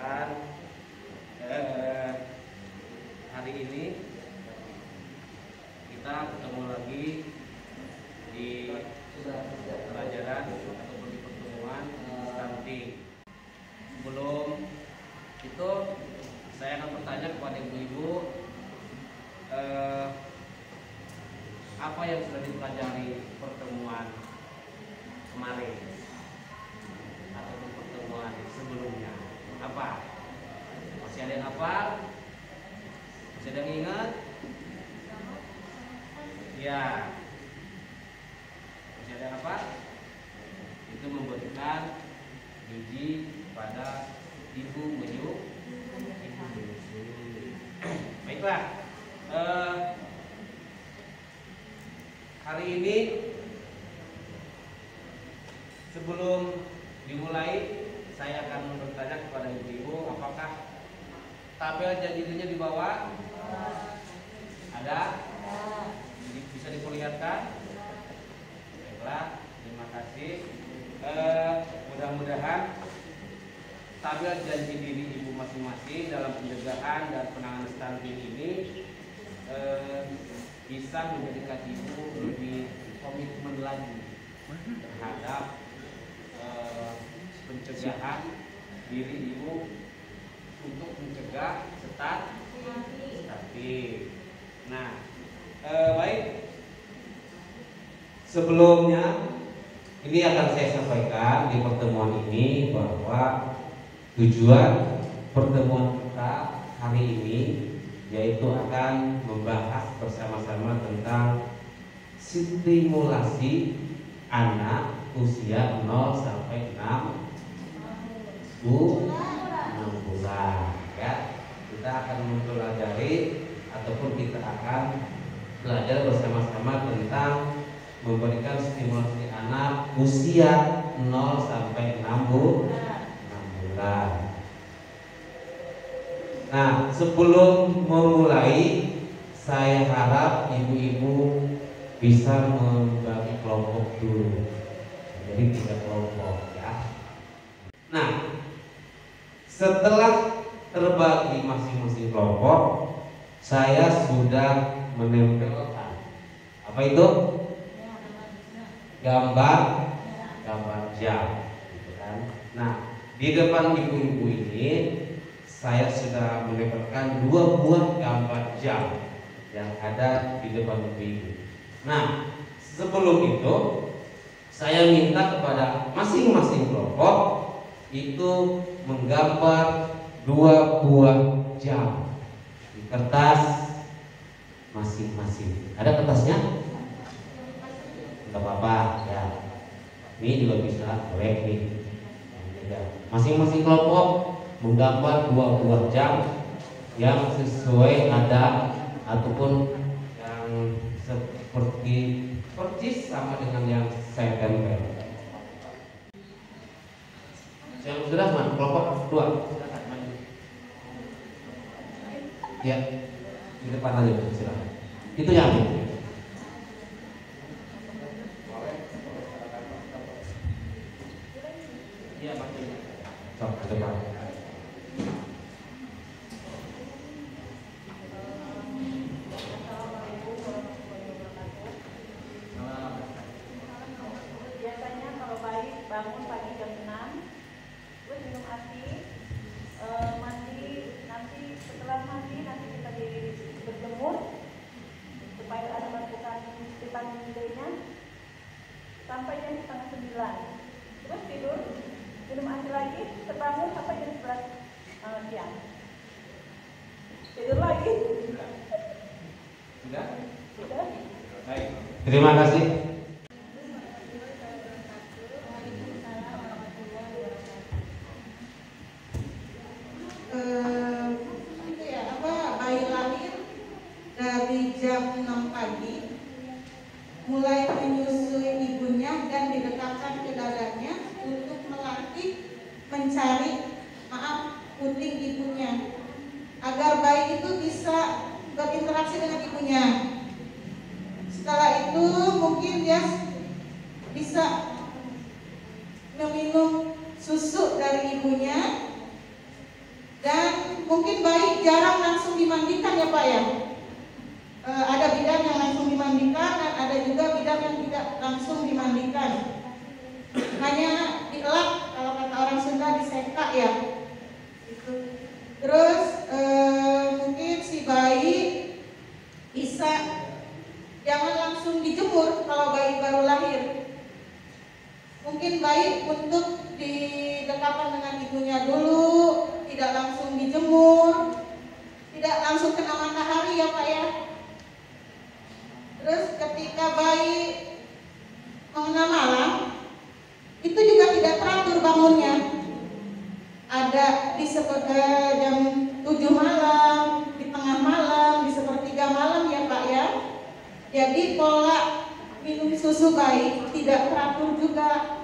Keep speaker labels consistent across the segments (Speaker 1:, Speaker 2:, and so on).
Speaker 1: perkenalkan, hari ini kita ketemu lagi di pelajaran ataupun di pertemuan stunting. Sebelum itu saya akan bertanya kepada ibu-ibu, apa yang sudah dipelajari pertemuan kemarin ataupun pertemuan sebelumnya? Apa? Masih ada yang hafal? Masih ada yang ingat? Ya. Masih ada yang hafal? Itu memberikan gizi pada ibu menyusui. Baiklah. Hari ini sebelum dimulai, saya akan bertanya kepada ibu-ibu, apakah tabel janjinya di bawah? Ada? Bisa diperlihatkan? Baiklah, terima kasih. Mudah-mudahan tabel janji diri ibu masing-masing dalam pencegahan dan penanganan stunting ini bisa menjadikan ibu lebih komitmen lagi terhadap pencegahan diri ibu untuk mencegah stunting. Nah, baik. Sebelumnya ini akan saya sampaikan di pertemuan ini bahwa tujuan pertemuan kita hari ini yaitu akan membahas bersama-sama tentang stimulasi anak usia 0 sampai 6 bulan. Ya, kita akan mempelajari ataupun kita akan belajar bersama-sama tentang memberikan stimulasi anak usia 0 sampai 6 bulan. Nah, sebelum memulai, saya harap ibu-ibu bisa membagi kelompok dulu. Jadi 3 kelompok ya. Nah, setelah terbagi masing-masing kelompok, saya sudah menempelkan apa itu? Gambar jam, gitu kan. Nah, di depan ibu-ibu ini saya sudah menempelkan 2 buah gambar jam yang ada di depan ibu-ibu. Nah, sebelum itu saya minta kepada masing-masing kelompok itu menggambar 2 buah jam di kertas masing-masing. Ada kertasnya? Enggak apa-apa ya. Ini juga bisa boleh nih. Masing-masing kelompok menggambar 2 buah jam yang sesuai ada ataupun yang seperti persis sama dengan yang saya tempel. Yang sudah mana? Kelompok 2 silakan maju. Ya, di depan aja silakan. Itu yang ini. Iya, maju. Sok ke depan.
Speaker 2: Bangun pagi jam 6, terus minum ASI, mandi, nanti setelah mandi nanti kita berjemur supaya ada masukan vitamin D-nya sampai jam 8:30. Terus tidur, minum ASI lagi, terbangun sampai jam 11 siang. Tidur lagi.
Speaker 1: Sudah?
Speaker 2: Sudah.
Speaker 1: Baik. Terima kasih.
Speaker 3: Dari jam 6 pagi mulai menyusui ibunya dan didekatkan ke dadanya untuk melatih mencari puting ibunya agar bayi itu bisa berinteraksi dengan ibunya. Setelah itu mungkin dia bisa meminum susu dari ibunya mungkin bayi jarang langsung dimandikan ya Pak ya. Ada bidan yang langsung dimandikan dan ada juga bidan yang tidak langsung dimandikan. Hanya dielak, kalau kata orang Sunda diseka ya. Terus mungkin si bayi bisa jangan langsung dijemur kalau bayi baru lahir. Mungkin bayi untuk didekatkan dengan ibunya dulu, tidak langsung dijemur, tidak langsung kena matahari ya Pak ya. Terus ketika bayi mengenal malam, itu juga tidak teratur bangunnya. Ada di jam 7 malam, di tengah malam, di sepertiga malam ya Pak ya. Jadi pola minum susu bayi tidak teratur juga.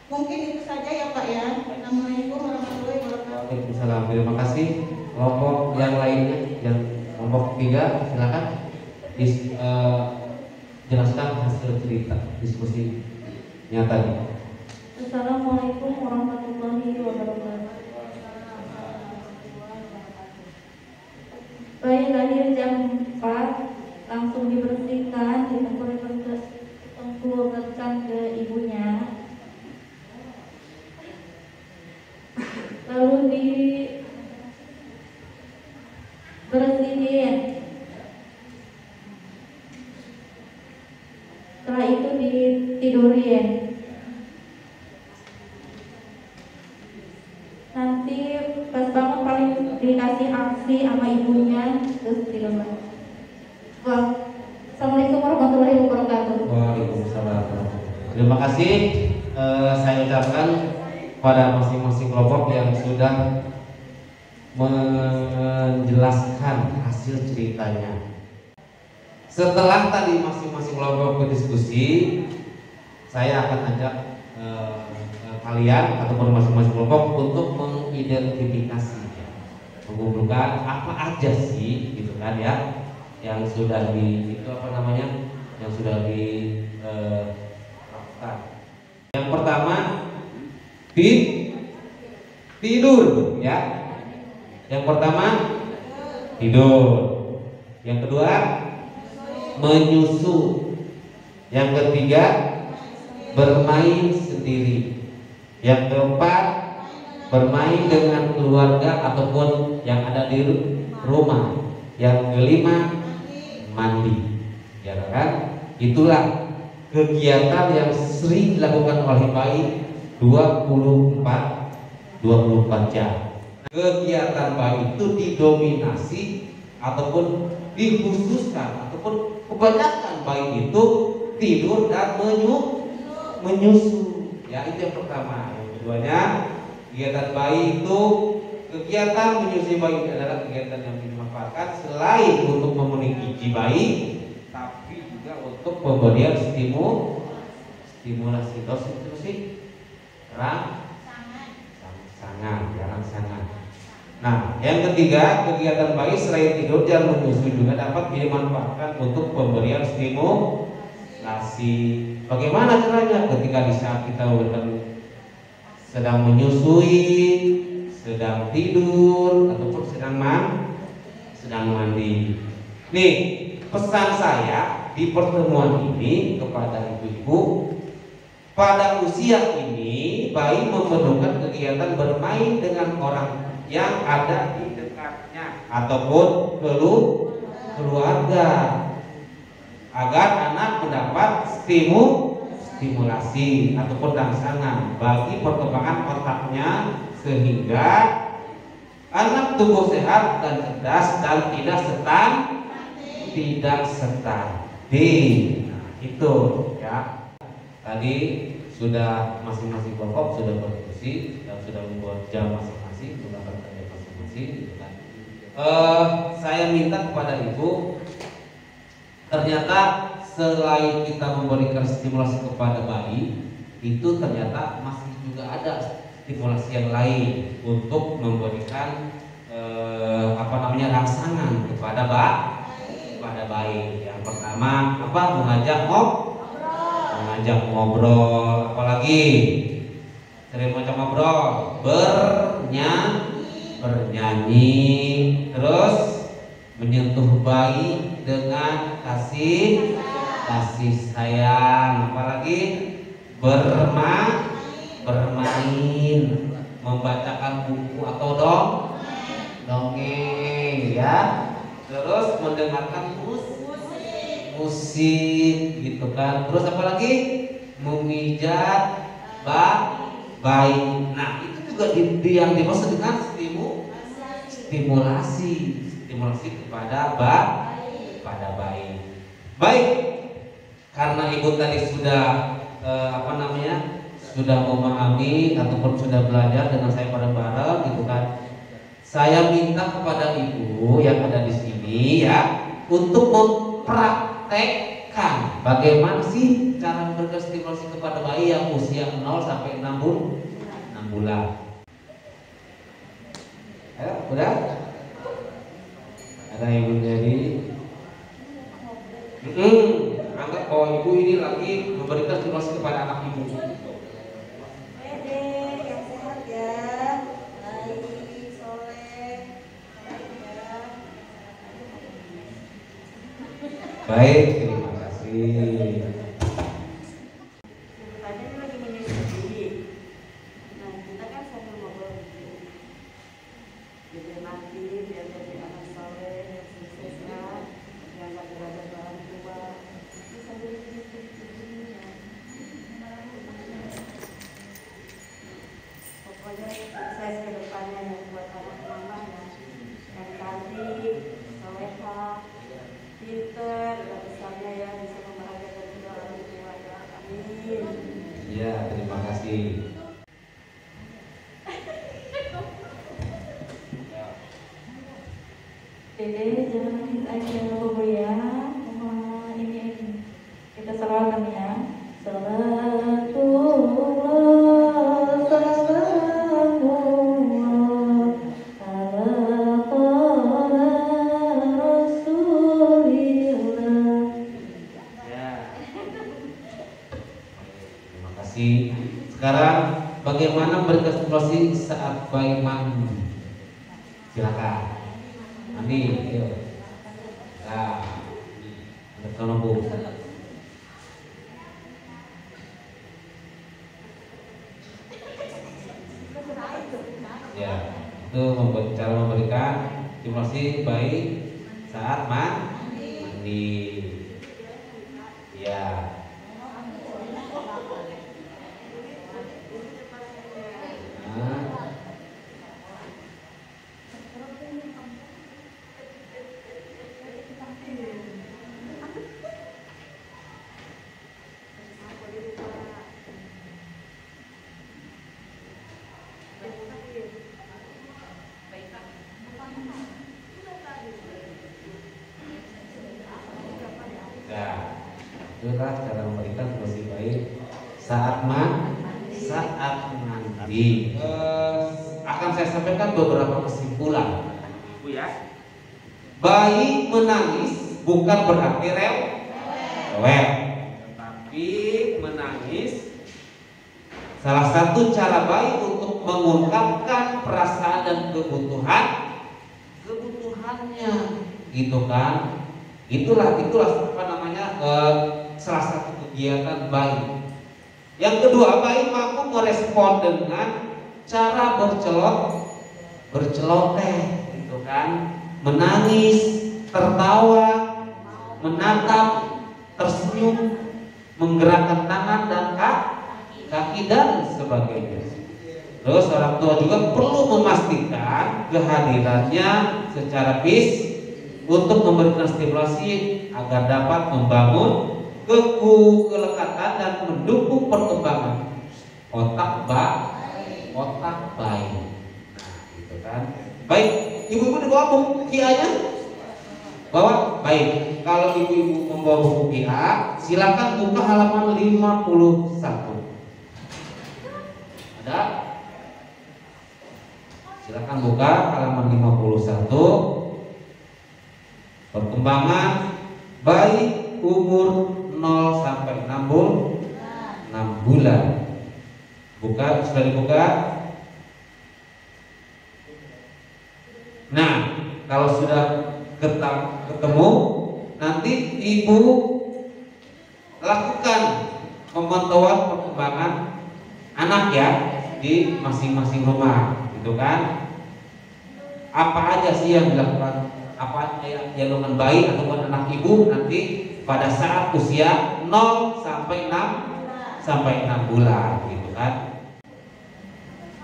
Speaker 3: Mungkin itu saja ya Pak ya. Assalamualaikum warahmatullahi wabarakatuh.
Speaker 1: Waalaikumsalam. Terima kasih. Kelompok yang lainnya, yang kelompok 3, silakan jelaskan hasil cerita diskusinya tadi.
Speaker 2: Assalamualaikum warahmatullahi wabarakatuh. Bayi lahir jam 4, langsung dibersihkan, ditengkurkan ke ibunya, lalu dibersihin. Setelah itu ditidurin. Nanti pas bangun paling dikasih aksi sama ibunya, terus tidur lagi. Assalamualaikum warahmatullahi wabarakatuh.
Speaker 1: Waalaikumsalam. Terima kasih. Saya ucapkan pada masing-masing kelompok yang sudah menjelaskan hasil ceritanya. Setelah tadi masing-masing kelompok berdiskusi, saya akan ajak kalian ataupun masing-masing kelompok untuk mengidentifikasi, mengumpulkan apa aja sih, gitu kan ya, yang sudah yang sudah dilakukan. Yang pertama tidur ya. Yang pertama tidur. Yang kedua menyusu. Yang ketiga bermain sendiri. Yang keempat bermain dengan keluarga ataupun yang ada di rumah. Yang kelima mandi. Ya kan? Itulah kegiatan yang sering dilakukan oleh bayi 24 jam. Kegiatan bayi itu didominasi ataupun dikhususkan ataupun kebanyakan bayi itu tidur dan menyusu. Ya, itu yang pertama. Yang keduanya, kegiatan bayi itu kegiatan menyusui bayi adalah kegiatan yang dimanfaatkan selain untuk memenuhi gizi bayi, tapi juga untuk pemberian stimulasi dosis rangsangan. Nah, yang ketiga, kegiatan bayi selain tidur dan menyusui juga dapat dimanfaatkan untuk pemberian stimulasi. Bagaimana caranya? Ketika di saat kita sedang menyusui, sedang tidur, ataupun sedang mandi. Nih, pesan saya di pertemuan ini kepada ibu-ibu, pada usia ini bayi memerlukan kegiatan bermain dengan orang yang ada di dekatnya ataupun keluarga agar anak mendapat stimulasi ataupun rangsangan bagi perkembangan otaknya sehingga anak tumbuh sehat dan cerdas dan tidak stunting. Nah, itu ya. Tadi sudah masing-masing kelompok sudah berdiskusi dan sudah membuat jam masing-masing, menggunakan jam masing-masing, gitu kan. Saya minta kepada ibu, ternyata selain kita memberikan stimulasi kepada bayi, itu ternyata masih juga ada stimulasi yang lain untuk memberikan rangsangan kepada bayi. Yang pertama apa? Mengajak ngobrol, apalagi sering macam ngobrol, bernyanyi, bernyanyi, terus menyentuh bayi dengan kasih sayang, apalagi bermain, membacakan buku atau dongeng ya, terus mendengarkan musik gitu kan, terus apalagi memijat bayi. Nah itu juga yang dimaksud dengan stimulasi kepada bayi. Baik, karena ibu tadi sudah sudah memahami ataupun sudah belajar dengan saya bareng-bareng gitu kan. Saya minta kepada ibu yang ada di sini ya untuk mempraktekkan bagaimana sih cara memberikan stimulasi kepada bayi yang usia 0 sampai 6 bulan. Ayo, udah? Ada ibu jadi anggap bahwa ibu ini lagi memberikan stimulasi kepada anak ibu.
Speaker 2: Dede yang sehat ya, baik, soleh, ya.
Speaker 1: Baik, terima kasih.
Speaker 2: Tadi lagi menyusui. Nah kita kan sambil ngobrol gitu. Nanti biar jadi anak soleh yang sukses kan, yang gak berada dalam tua. Terus sambil pokoknya sukses ke depannya yang buat anak mama ya, yang cantik, solehah, pinter, dan besarnya ya bisa membahagiakan kedua orang tua ya. Amin.
Speaker 1: Ya, terima kasih.
Speaker 2: Dede jangan nangis aja Bobo ya. Mama ini kita salawatan ya. Salatullah salamullah ala Rasulillah.
Speaker 1: Ya. Terima kasih. Sekarang bagaimana memberikan stimulasi saat bayi mandi? Silakan. Mandi, ayo. Nah, ada tolong Bu. Ya, itu cara memberikan stimulasi bayi saat mandi. Ya. Nah. Itulah cara memberikan stimulasi bayi saat mandi. Akan saya sampaikan beberapa kesimpulan, Bu ya. Bayi menangis bukan berarti rewel, tetapi menangis salah satu cara bayi untuk mengungkapkan perasaan dan kebutuhannya, gitu kan? Itulah apa namanya salah satu kegiatan bayi. Yang kedua, bayi mampu merespon dengan cara berceloteh, gitu kan? Menangis, tertawa, menatap, tersenyum, menggerakkan tangan dan kaki dan sebagainya. Terus orang tua juga perlu memastikan kehadirannya secara fisik untuk memberikan stimulasi agar dapat membangun kelekatan dan mendukung perkembangan otak bayi. Nah, gitu kan. Baik, ibu-ibu dibawa buku KIA-nya? Bawa? Baik. Kalau ibu-ibu membawa buku KIA, silakan buka halaman 51. Ada? Silakan buka halaman 51. Perkembangan bayi umur 0 sampai 6 bulan. Buka, sudah dibuka? Nah, kalau sudah ketemu, nanti ibu lakukan pemantauan perkembangan anak ya di masing-masing rumah, gitu kan? Apa aja sih yang dilakukan, apa yang dilakukan bayi ataupun anak ibu nanti pada saat usia 0 sampai 6 bulan, gitu kan?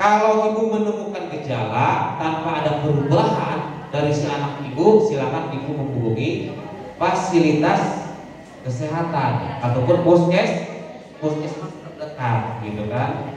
Speaker 1: Kalau ibu menemukan gejala tanpa ada perubahan dari si anak ibu, silakan ibu menghubungi fasilitas kesehatan ataupun puskesmas terdekat, gitu kan?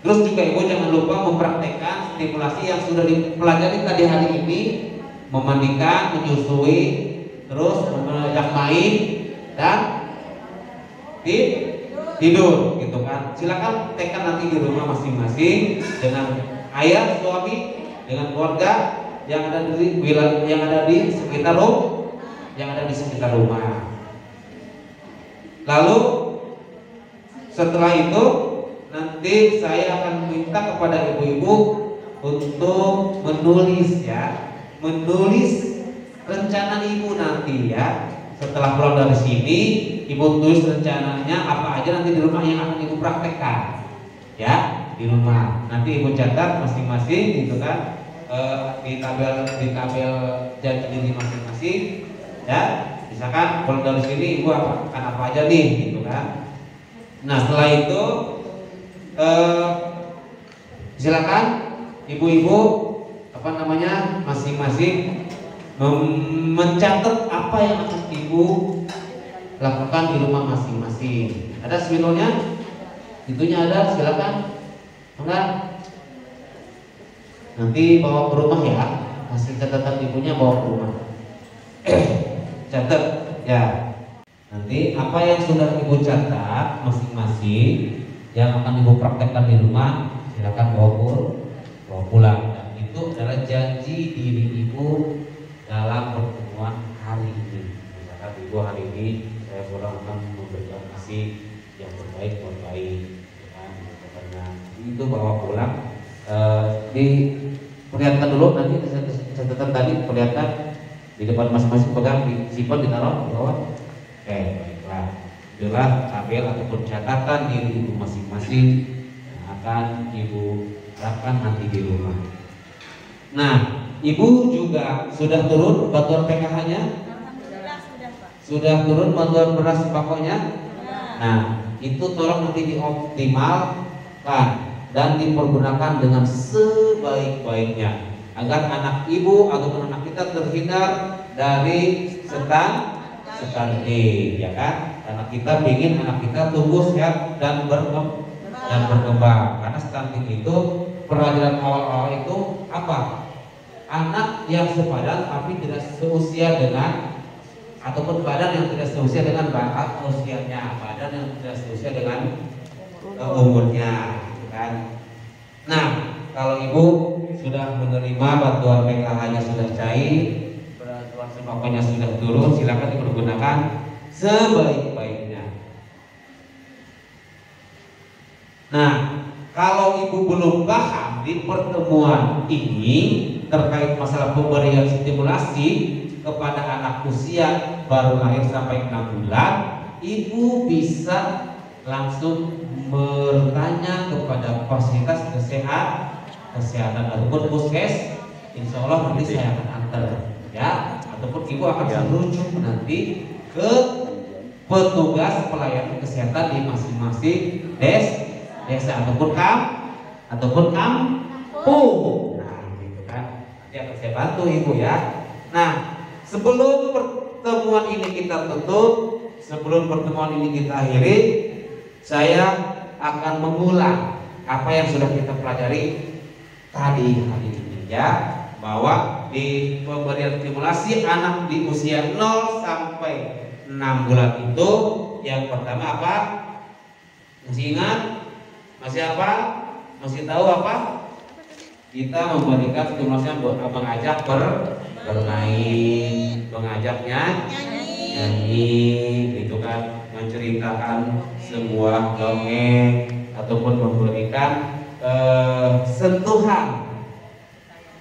Speaker 1: Terus juga ibu jangan lupa mempraktekkan stimulasi yang sudah dipelajari tadi hari ini, memandikan, menyusui, terus mengajak main dan tidur, gitu kan? Silakan praktekkan nanti di rumah masing-masing dengan ayah, suami, dengan keluarga yang ada di wilayah, yang ada di sekitar rumah. Lalu setelah itu nanti saya akan minta kepada ibu-ibu untuk menulis rencana ibu nanti ya. Setelah pulang dari sini, ibu tulis rencananya apa aja nanti di rumah yang akan ibu praktekkan ya di rumah. Nanti ibu catat masing-masing, gitu kan, di tabel janji diri masing-masing ya. Misalkan pulang dari sini ibu akan apa aja nih, gitu kan. Nah, setelah itu silakan ibu-ibu masing-masing mencatat apa yang akan ibu lakukan di rumah masing-masing. Ada spidolnya? Itunya ada, silakan. Enggak? Nanti bawa ke rumah ya. Hasil catatan ibunya bawa ke rumah. Catat ya. Nanti apa yang sudah ibu catat masing-masing yang akan ibu praktekkan di rumah, silakan bawa pulang. Dan itu adalah janji diri ibu dalam pertemuan hari ini. Misalkan ibu hari ini saya pulang akan memberikan kasih yang terbaik buat bayi, karena itu bawa pulang. Diperlihatkan dulu nanti catatan tadi, perlihatkan di depan masing-masing, pegang, disimpan, ditaruh di bawah. Oke, baiklah. Itulah tabel ataupun catatan diri ibu masing-masing yang akan ibu terapkan nanti di rumah. Nah, ibu juga sudah turun bantuan PKH-nya? Sudah turun bantuan beras sembakonya? Nah, itu tolong nanti dioptimalkan dan dipergunakan dengan sebaik-baiknya agar anak ibu ataupun anak kita terhindar dari stunting, ya kan? Karena kita ingin anak kita tumbuh sehat dan berkembang. Karena stunting itu pelajaran awal-awal itu apa? Anak yang sepadan tapi tidak seusia dengan, ataupun badan yang tidak seusia dengan bakat usianya, badan yang tidak seusia dengan umurnya, kan? Nah, kalau ibu sudah menerima bantuan PKH-nya sudah cair, bantuan sembakonya sudah turun, silakan dipergunakan sebaik-baiknya. Nah, kalau ibu belum paham di pertemuan ini terkait masalah pemberian stimulasi kepada anak usia baru lahir sampai 6 bulan, ibu bisa langsung bertanya kepada fasilitas kesehatan ataupun puskes. Insya Allah nanti saya akan antar ya, ataupun ibu akan merujuk nanti ke petugas pelayanan kesehatan di masing-masing desa ataupun kampung. Nah, gitu kan. Nanti akan saya bantu ibu ya. Nah, sebelum pertemuan ini kita tutup, sebelum pertemuan ini kita akhiri, saya akan mengulang apa yang sudah kita pelajari tadi hari ini ya, bahwa di pemberian stimulasi anak di usia 0 sampai 6 bulan itu yang pertama apa? Masih ingat? Masih apa? Masih tahu apa? Kita memberikan stimulasi yang mengajak bermain, mengajaknya nyanyi, gitu kan, menceritakan sebuah dongeng ataupun memberikan sentuhan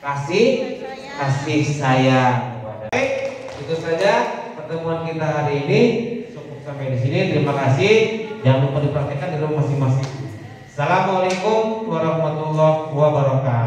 Speaker 1: kasih sayang kepada. Baik, itu saja pertemuan kita hari ini. Cukup sampai di sini. Terima kasih. Jangan lupa dipraktekkan di rumah masing-masing. Assalamualaikum warahmatullahi wabarakatuh.